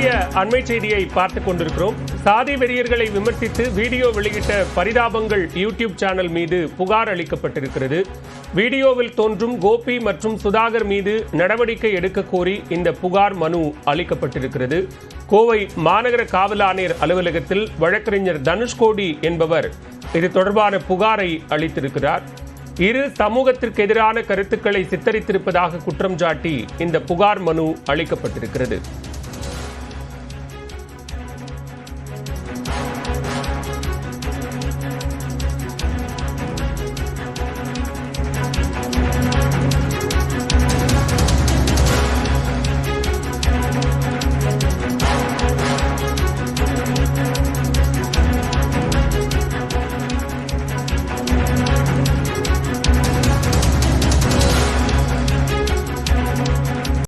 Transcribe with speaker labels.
Speaker 1: இன்றைய அண்மை செய்தியை பார்த்துக் கொண்டிருக்கிறோம். சாதி வெறியர்களை விமர்சித்து வீடியோ வெளியிட்ட பரிதாபங்கள் யூடியூப் சேனல் மீது புகார் அளிக்கப்பட்டிருக்கிறது. வீடியோவில் தோன்றும் கோபி மற்றும் சுதாகர் மீது நடவடிக்கை எடுக்க கோரி இந்த புகார் மனு அளிக்கப்பட்டிருக்கிறது. கோவை மாநகர காவல் ஆணையர் அலுவலகத்தில் வழக்கறிஞர் தனுஷ்கோடி என்பவர் இது தொடர்பான புகாரை அளித்திருக்கிறார். இரு சமூகத்திற்கு எதிரான கருத்துக்களை சித்தரித்திருப்பதாக குற்றம் சாட்டி இந்த புகார் மனு அளிக்கப்பட்டிருக்கிறது.